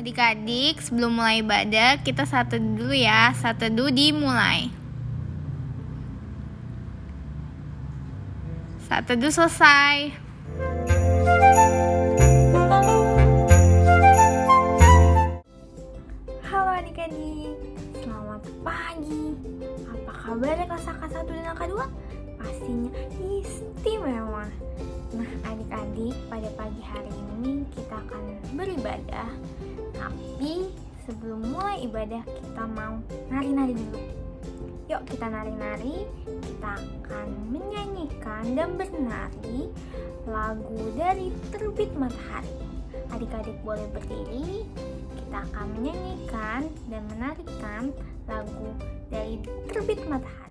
Adik-adik, sebelum mulai ibadah, kita saat teduh dulu ya. Saat teduh dimulai. Saat teduh selesai. Halo adik-adik, selamat pagi. Apa kabar kelas angka 1 dan angka 2? Pastinya istimewa. Nah adik-adik, pada pagi hari ini kita akan beribadah. Tapi sebelum mulai ibadah kita mau nari-nari dulu. Yuk kita nari-nari. Kita akan menyanyikan dan bernari lagu dari Terbit Matahari. Adik-adik boleh berdiri. Kita akan menyanyikan dan menarikan lagu dari Terbit Matahari.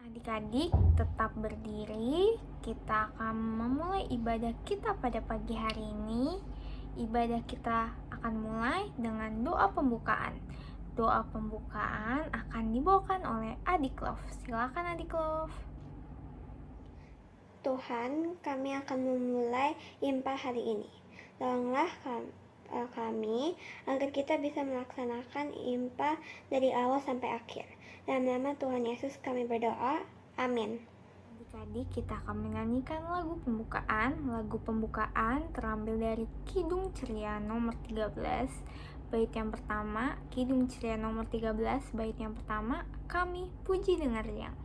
Adik-adik tetap berdiri. Kita akan memulai ibadah kita pada pagi hari ini. Ibadah kita akan mulai dengan doa pembukaan. Doa pembukaan akan dibawakan oleh Adik Love. Silakan Adik Love. Tuhan, kami akan memulai IMPA hari ini. Tolonglah kami agar kita bisa melaksanakan IMPA dari awal sampai akhir. Dalam nama Tuhan Yesus kami berdoa. Amin. Adik-adik, kita akan menyanyikan lagu pembukaan. Lagu pembukaan terambil dari Kidung Ceria nomor 13, bait yang pertama. Kidung Ceria nomor 13, bait yang pertama. Kami puji dengan riang.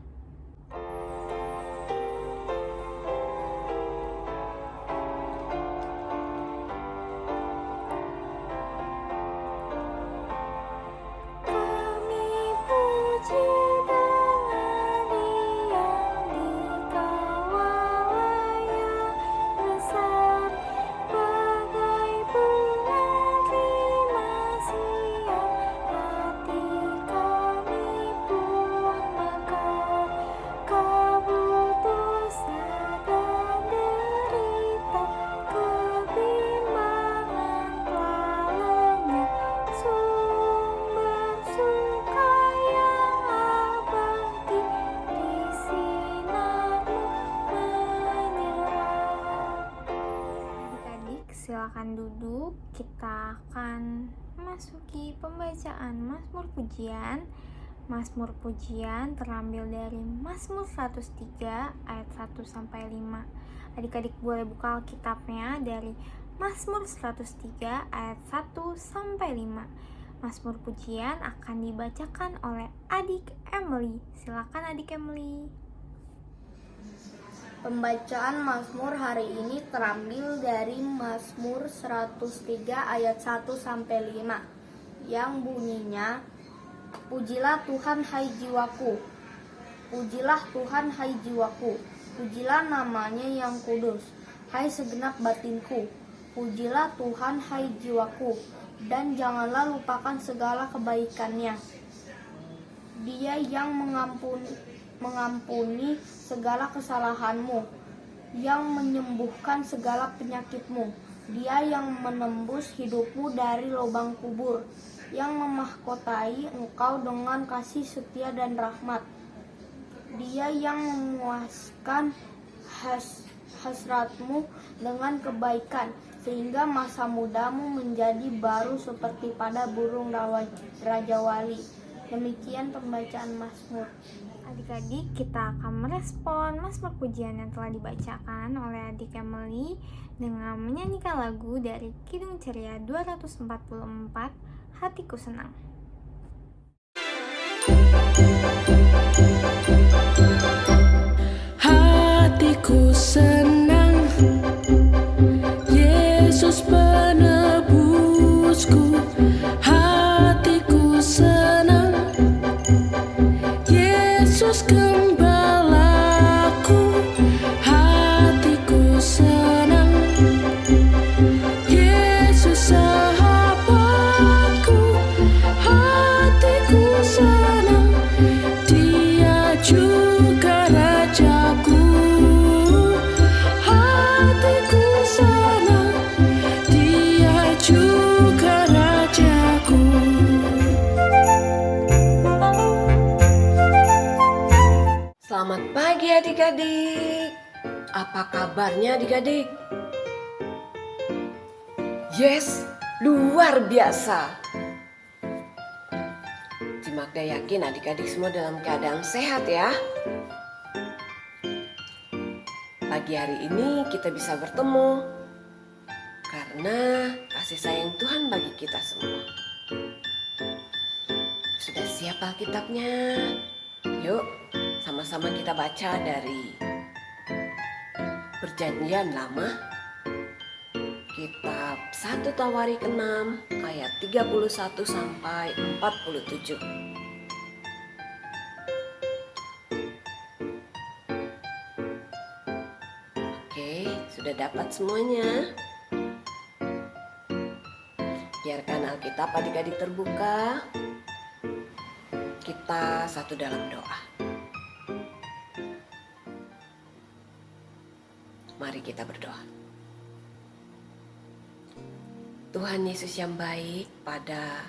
silakan duduk. Kita akan memasuki pembacaan Mazmur Pujian. Mazmur Pujian terambil dari Mazmur 103 ayat 1 sampai 5. Adik-adik boleh buka Alkitabnya dari Mazmur 103 ayat 1 sampai 5. Mazmur Pujian akan dibacakan oleh adik Emily. Silakan adik Emily. Pembacaan Mazmur hari ini terambil dari Mazmur 103 ayat 1 sampai 5 yang bunyinya, Pujilah Tuhan hai jiwaku, pujilah Tuhan hai jiwaku, pujilah namanya yang kudus, hai segenap batinku, pujilah Tuhan hai jiwaku, dan janganlah lupakan segala kebaikannya. Dia yang mengampuni segala kesalahanmu, yang menyembuhkan segala penyakitmu. Dia yang menembus hidupmu dari lubang kubur, yang memahkotai engkau dengan kasih setia dan rahmat. Dia yang memuaskan hasratmu dengan kebaikan, sehingga masa mudamu menjadi baru seperti pada burung Raja Wali. Demikian pembacaan Mazmur. Adik-adik, kita akan merespon Mazmur Pujian yang telah dibacakan oleh adik Emily dengan menyanyikan lagu dari Kidung Ceria 244, Hatiku Senang. Hatiku senang, Yesus penebusku. Hatiku senang, Yesus gembalaku. Hatiku senang, Yesus sahabatku. Hatiku senang, Dia juga Rajaku. Hatiku senang, Dia juga Rajaku. Selamat pagi adik-adik. Apa kabarnya adik-adik? Yes, luar biasa. Magda yakin adik-adik semua dalam keadaan sehat ya. Pagi hari ini kita bisa bertemu karena kasih sayang Tuhan bagi kita semua. Sudah siap Alkitabnya? Yuk sama-sama kita baca dari Perjanjian Lama, Kitab 1 Tawarik 6 ayat 31 sampai 47. Oke, sudah dapat semuanya? Biarkan Alkitab adik-adik terbuka. Kita satu dalam doa. Mari kita berdoa. Tuhan Yesus yang baik, pada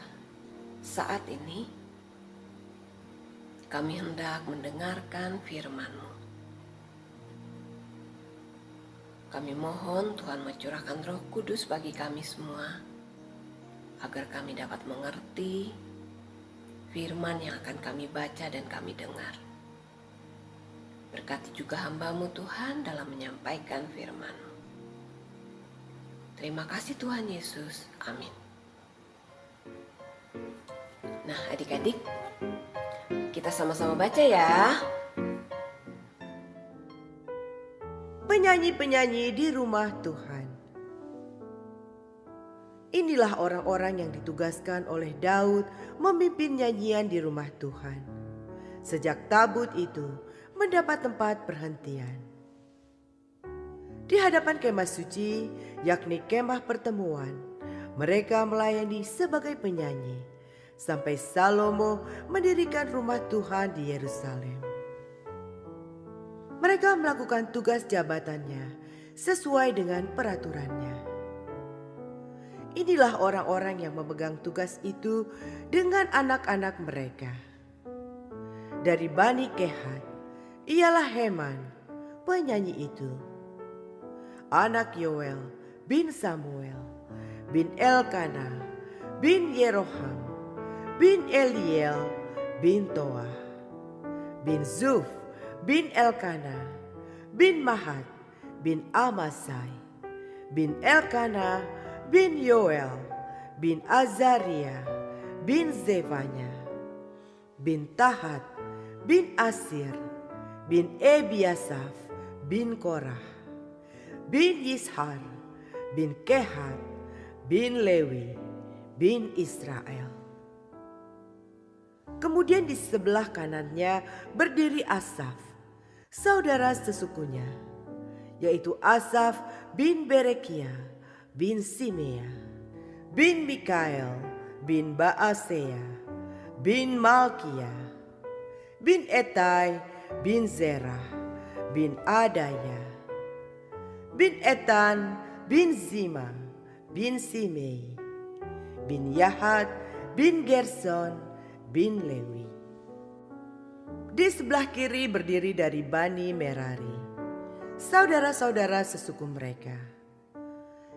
saat ini kami hendak mendengarkan firman-Mu. Kami mohon Tuhan mencurahkan Roh Kudus bagi kami semua, agar kami dapat mengerti firman yang akan kami baca dan kami dengar. Berkati juga hamba-Mu Tuhan dalam menyampaikan firman-Mu. Terima kasih Tuhan Yesus. Amin. Nah adik-adik, kita sama-sama baca ya. Penyanyi-penyanyi di rumah Tuhan. Inilah orang-orang yang ditugaskan oleh Daud memimpin nyanyian di rumah Tuhan. Sejak tabut itu mendapat tempat perhentian. Di hadapan kemah suci, yakni kemah pertemuan, mereka melayani sebagai penyanyi, sampai Salomo mendirikan rumah Tuhan di Yerusalem. Mereka melakukan tugas jabatannya sesuai dengan peraturannya. Inilah orang-orang yang memegang tugas itu dengan anak-anak mereka. Dari Bani Kehat, ialah Heman, penyanyi itu. Anak Yoel, bin Samuel, bin Elkana, bin Yeroham, bin Eliel, bin Toah, bin Zuf, bin Elkana, bin Mahat, bin Amasai, bin Elkana, bin Yoel, bin Azaria, bin Zevanya, bin Tahat, bin Asir, bin Ebiasaf, bin Korah, bin Yishar, bin Kehat, bin Lewi, bin Israel. Kemudian di sebelah kanannya berdiri Asaf, saudara sesukunya, yaitu Asaf bin Berekia, bin Simea, bin Mikael, bin Baasea, bin Malkia, bin Etai, bin Zerah, bin Adaya, bin Etan, bin Zima, bin Simei, bin Yahat, bin Gerson, bin Lewi. Di sebelah kiri berdiri dari Bani Merari, saudara-saudara sesuku mereka,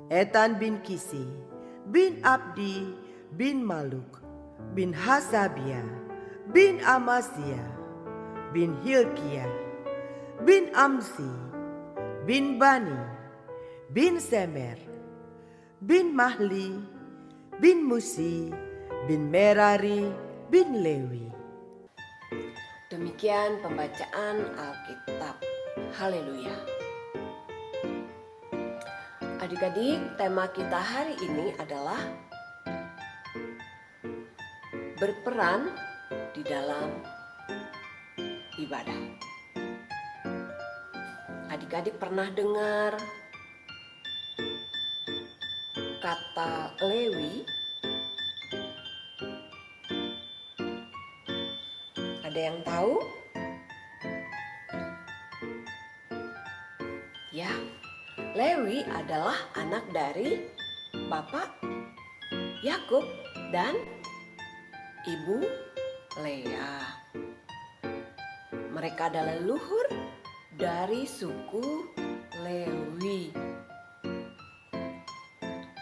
Etan bin Kisi, bin Abdi, bin Maluk, bin Hasabia, bin Amasya, bin Hilkiah, bin Amsi, bin Bani, bin Semer, bin Mahli, bin Musi, bin Merari, bin Lewi. Demikian pembacaan Alkitab. Haleluya. Adik-adik, tema kita hari ini adalah berperan di dalam ibadah. Adik-adik pernah dengar kata Lewi? Ada yang tahu? Ya, Lewi adalah anak dari Bapak Yakub dan Ibu Lea. Mereka adalah leluhur dari suku Lewi.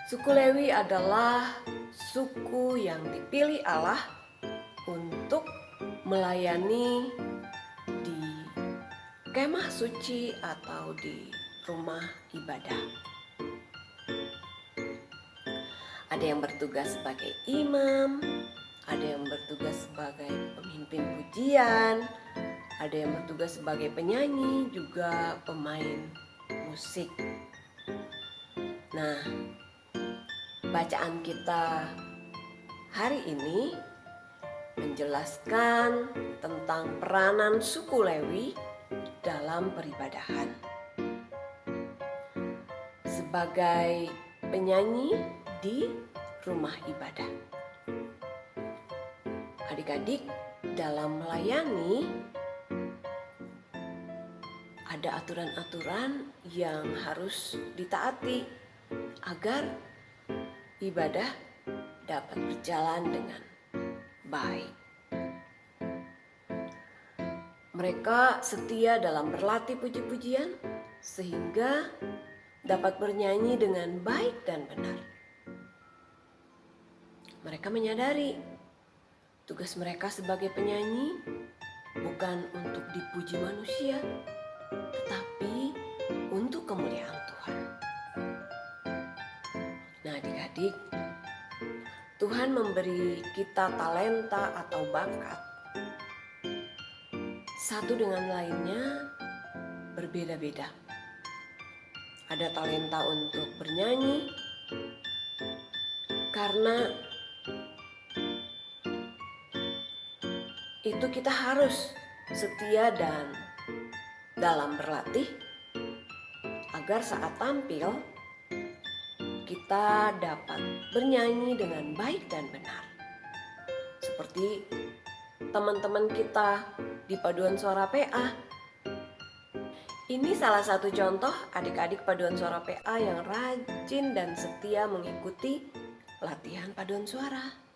Suku Lewi adalah suku yang dipilih Allah untuk melayani di kemah suci atau di rumah ibadah. Ada yang bertugas sebagai imam, ada yang bertugas sebagai pemimpin pujian, ada yang bertugas sebagai penyanyi, juga pemain musik. Nah, bacaan kita hari ini menjelaskan tentang peranan suku Lewi dalam peribadahan. Sebagai penyanyi di rumah ibadah. Adik-adik, dalam melayani ada aturan-aturan yang harus ditaati agar ibadah dapat berjalan dengan baik. Mereka setia dalam berlatih puji-pujian sehingga dapat bernyanyi dengan baik dan benar. Mereka menyadari tugas mereka sebagai penyanyi bukan untuk dipuji manusia, tetapi untuk kemuliaan Tuhan. Nah, adik-adik, Tuhan memberi kita talenta atau bakat. Satu dengan lainnya berbeda-beda. Ada talenta untuk bernyanyi, karena itu kita harus setia dan dalam berlatih agar saat tampil kita dapat bernyanyi dengan baik dan benar. Seperti teman-teman kita di Paduan Suara PA. Ini salah satu contoh adik-adik Paduan Suara PA yang rajin dan setia mengikuti latihan paduan suara.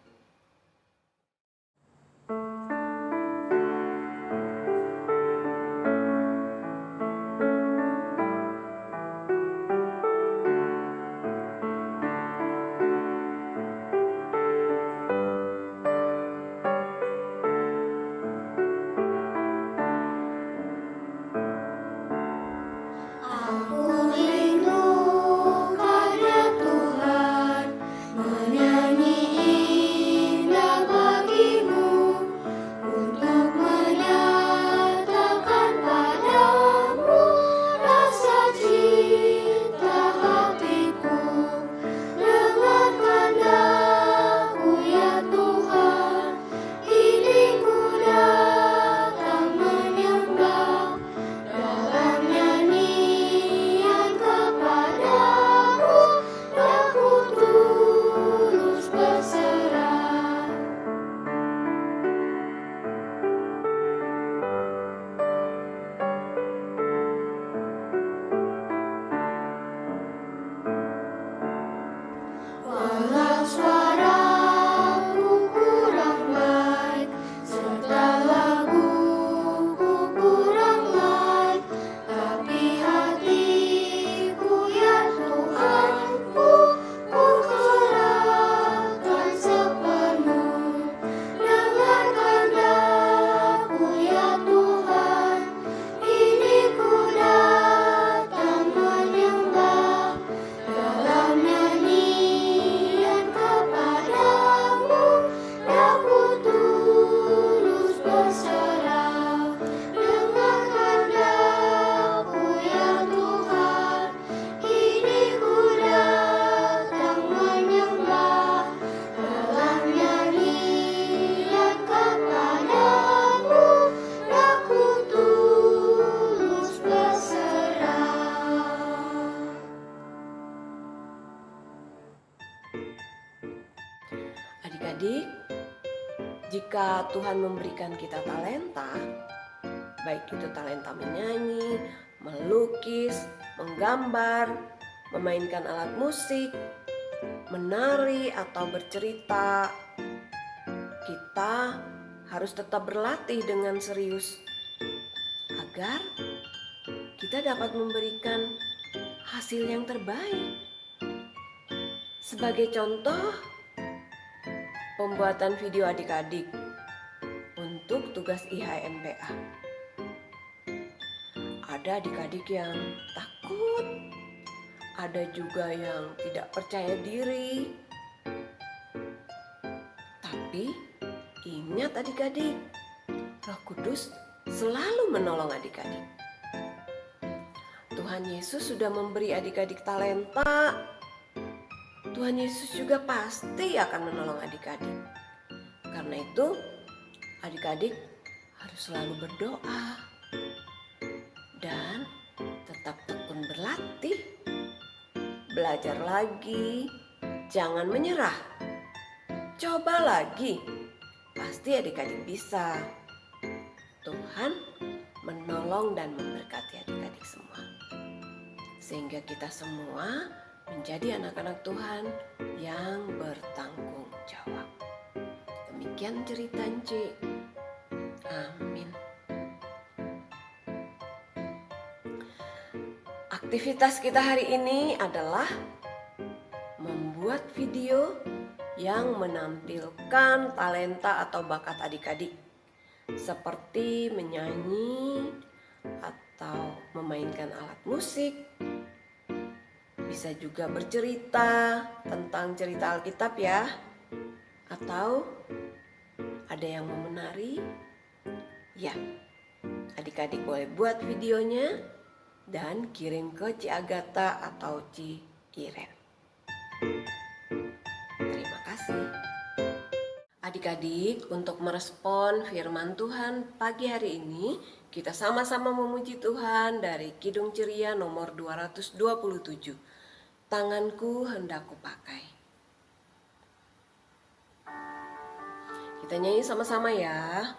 ketika Tuhan memberikan kita talenta, baik itu talenta menyanyi, melukis, menggambar, memainkan alat musik, menari, atau bercerita, kita harus tetap berlatih dengan serius agar kita dapat memberikan hasil yang terbaik. Sebagai contoh, pembuatan video adik-adik untuk tugas IHMPA. Ada adik-adik yang takut, ada juga yang tidak percaya diri. Tapi ingat adik-adik, Roh Kudus selalu menolong adik-adik. Tuhan Yesus sudah memberi adik-adik talenta. Tuhan Yesus juga pasti akan menolong adik-adik. Karena itu, adik-adik harus selalu berdoa dan tetap tekun berlatih. Belajar lagi, jangan menyerah. Coba lagi, pasti adik-adik bisa. Tuhan menolong dan memberkati adik-adik semua. Sehingga kita semua menjadi anak-anak Tuhan yang bertanggung jawab. Demikian cerita Enci. Amin. Aktivitas kita hari ini adalah membuat video yang menampilkan talenta atau bakat adik-adik, seperti menyanyi atau memainkan alat musik. Bisa juga bercerita tentang cerita Alkitab ya. Atau ada yang mau menari? Ya, adik-adik boleh buat videonya dan kirim ke Ci Agatha atau Ci Iren. Terima kasih. Adik-adik, untuk merespon firman Tuhan pagi hari ini, kita sama-sama memuji Tuhan dari Kidung Ceria nomor 227. Tanganku hendak kupakai. Kita nyanyi sama-sama ya.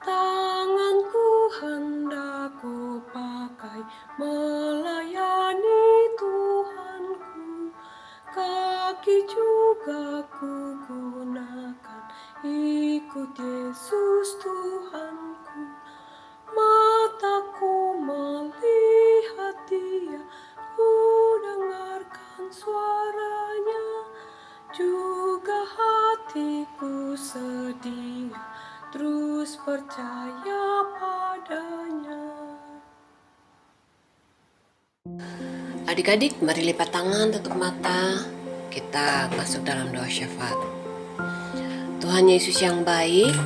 Tanganku hendak kupakai melayani Tuhanku, kaki juga ku gunakan ikut Yesus Tuhanku. Mataku melihat Dia, ku dengarkan suaranya, juga hatiku sedia terus percaya padanya. Adik-adik, mari lipat tangan, tutup mata. Kita masuk dalam doa syafaat. Tuhan Yesus yang baik,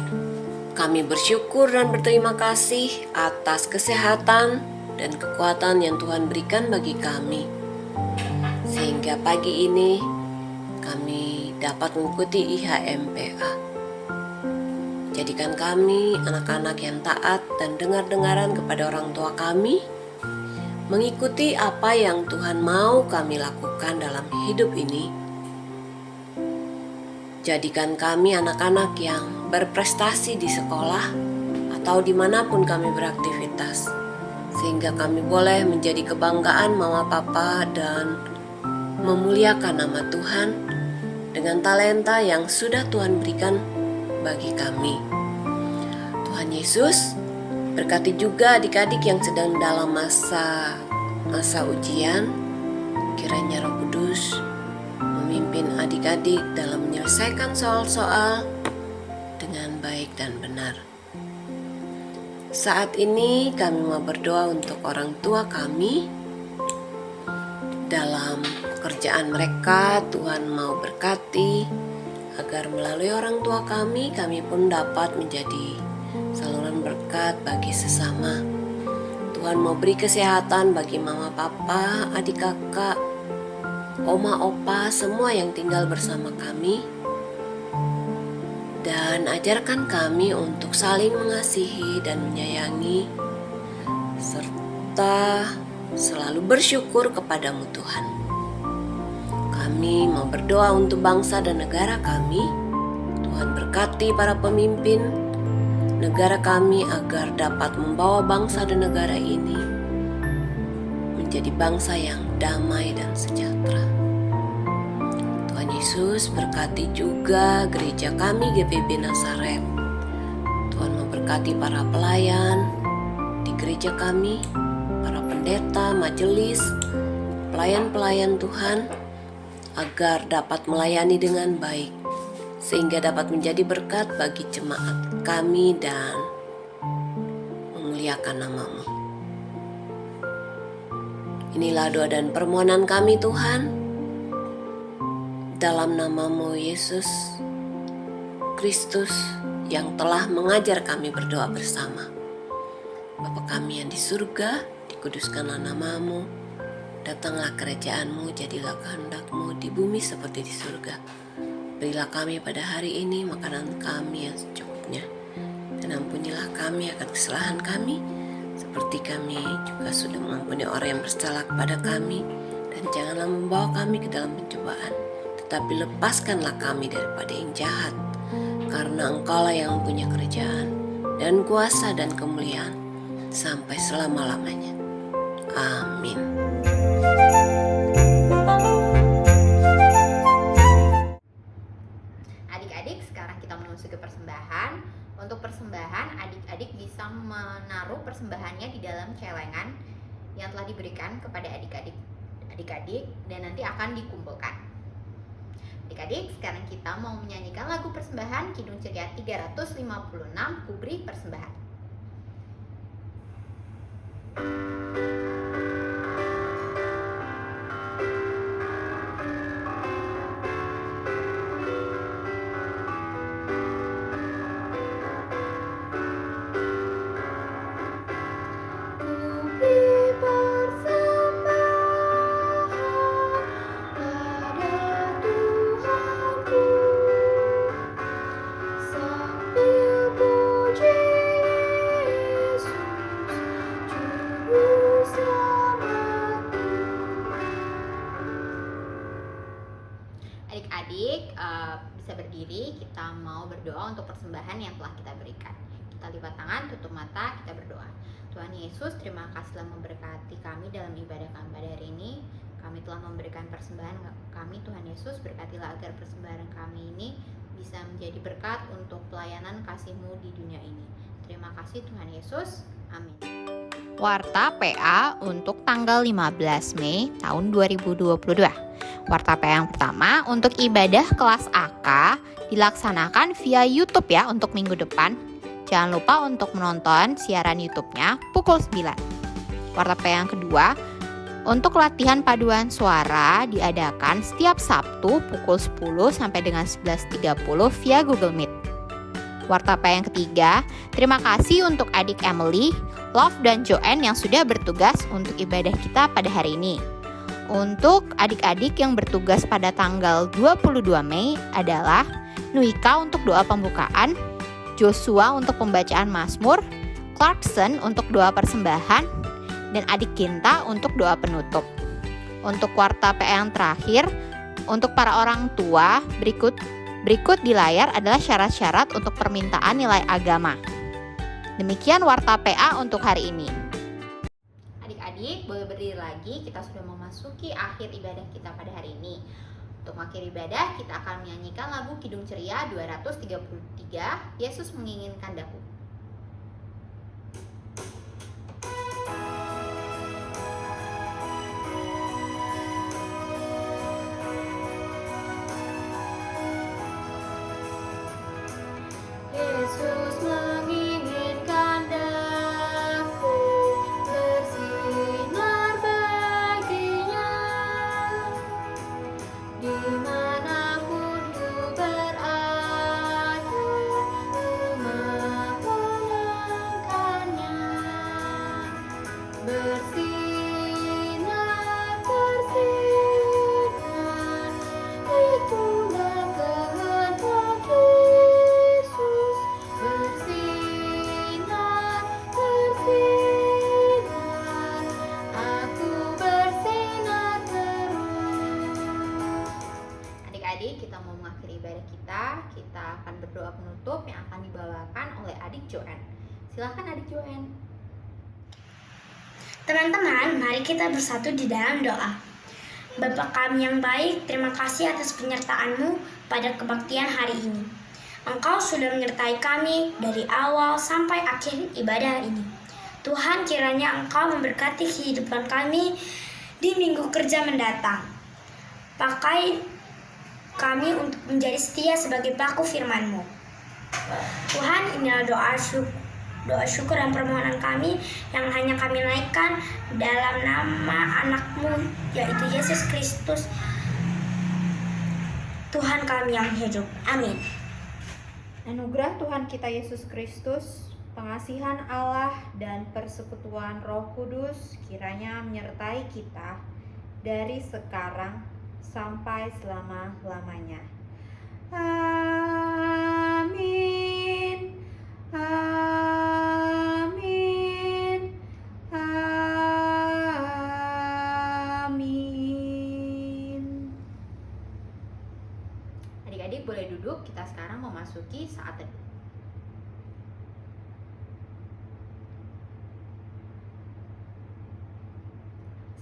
kami bersyukur dan berterima kasih atas kesehatan dan kekuatan yang Tuhan berikan bagi kami. Sehingga pagi ini kami dapat mengikuti IHMPA. Jadikan kami anak-anak yang taat dan dengar-dengaran kepada orang tua kami, mengikuti apa yang Tuhan mau kami lakukan dalam hidup ini. Jadikan kami anak-anak yang berprestasi di sekolah atau dimanapun kami beraktivitas, sehingga kami boleh menjadi kebanggaan mama papa dan memuliakan nama Tuhan dengan talenta yang sudah Tuhan berikan bagi kami. Tuhan Yesus, berkati juga adik-adik yang sedang dalam masa ujian. Kiranya Roh Kudus memimpin adik-adik dalam menyelesaikan soal-soal dengan baik dan benar. Saat ini kami mau berdoa untuk orang tua kami. Dalam pekerjaan mereka, Tuhan mau berkati agar melalui orang tua kami pun dapat menjadi saluran berkat bagi sesama. Tuhan mau beri kesehatan bagi mama papa, adik kakak, oma opa, semua yang tinggal bersama kami. Dan ajarkan kami untuk saling mengasihi dan menyayangi, serta selalu bersyukur kepadamu Tuhan. Kami mau berdoa untuk bangsa dan negara kami. Tuhan berkati para pemimpin negara kami agar dapat membawa bangsa dan negara ini menjadi bangsa yang damai dan sejahtera. Tuhan Yesus berkati juga gereja kami GPB Nazaret. Tuhan memberkati para pelayan di gereja kami, para pendeta, majelis, pelayan-pelayan Tuhan, agar dapat melayani dengan baik, sehingga dapat menjadi berkat bagi jemaat kami dan memuliakan nama-Mu. Inilah doa dan permohonan kami Tuhan, dalam nama-Mu Yesus Kristus yang telah mengajar kami berdoa bersama. Bapa kami yang di surga, dikuduskanlah nama-Mu, datanglah kerajaan-Mu, jadilah kehendak-Mu di bumi seperti di surga. Berilah kami pada hari ini makanan kami yang secukupnya, dan ampunilah kami akan kesalahan kami, seperti kami juga sudah mengampuni orang yang bersalah kepada kami. Dan janganlah membawa kami ke dalam pencobaan, tetapi lepaskanlah kami daripada yang jahat. Karena Engkaulah yang mempunyai kerajaan dan kuasa dan kemuliaan sampai selama-lamanya. Amin. Adik-adik, sekarang kita memasuki persembahan. Untuk persembahan, adik-adik bisa menaruh persembahannya di dalam celengan yang telah diberikan kepada adik-adik dan nanti akan dikumpulkan. Adik-adik, sekarang kita mau menyanyikan lagu persembahan Kidung Ceria 356, Kuberi Persembahan. Adik-adik bisa berdiri, kita mau berdoa untuk persembahan yang telah kita berikan. Kita lipat tangan, tutup mata, kita berdoa. Tuhan Yesus, terima kasih telah memberkati kami dalam ibadah kami pada hari ini. Kami telah memberikan persembahan kami, Tuhan Yesus, berkatilah agar persembahan kami ini bisa menjadi berkat untuk pelayanan kasih-Mu di dunia ini. Terima kasih Tuhan Yesus, amin. Warta PA untuk tanggal 15 Mei tahun 2022. Warta PA yang pertama untuk ibadah kelas AK dilaksanakan via YouTube ya untuk minggu depan. Jangan lupa untuk menonton siaran YouTube-nya pukul 9. Warta PA yang kedua untuk latihan paduan suara diadakan setiap Sabtu pukul 10 sampai dengan 11.30 via Google Meet. Warta PA yang ketiga, terima kasih untuk adik Emily, Love dan Joanne yang sudah bertugas untuk ibadah kita pada hari ini. Untuk adik-adik yang bertugas pada tanggal 22 Mei adalah Nuika untuk doa pembukaan, Joshua untuk pembacaan Mazmur, Clarkson untuk doa persembahan, dan adik Kinta untuk doa penutup. Untuk warta PA yang terakhir, untuk para orang tua, berikut di layar adalah syarat-syarat untuk permintaan nilai agama. Demikian warta PA untuk hari ini. Adik-adik, boleh berdiri lagi, kita sudah memasuki akhir ibadah kita pada hari ini. Untuk akhir ibadah, kita akan menyanyikan lagu Kidung Ceria 233, Yesus Menginginkan Daku. Yesus menginginkan daku bersinar baginya, dimanapun ku berada, ku memandangkannya. Bersinar, bersinar, itulah kehendak Yesus. kita akan berdoa penutup yang akan dibawakan oleh adik Joen. Silakan adik Joen. Teman-teman, mari kita bersatu di dalam doa. Bapa kami yang baik, terima kasih atas penyertaan-Mu pada kebaktian hari ini. Engkau sudah menyertai kami dari awal sampai akhir ibadah ini. Tuhan, kiranya Engkau memberkati kehidupan kami di minggu kerja mendatang. Pakai kami untuk menjadi setia sebagai pelaku firman-Mu. Tuhan, inilah doa syukur dan permohonan kami yang hanya kami naikkan dalam nama anak-Mu, yaitu Yesus Kristus, Tuhan kami yang hidup. Amin. Anugerah Tuhan kita Yesus Kristus, pengasihan Allah dan persekutuan Roh Kudus kiranya menyertai kita dari sekarang sampai selama-lamanya. Amin. Amin. Amin. Adik-adik boleh duduk, kita sekarang memasuki saat teduh.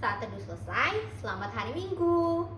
Saat teduh selesai, selamat hari Minggu.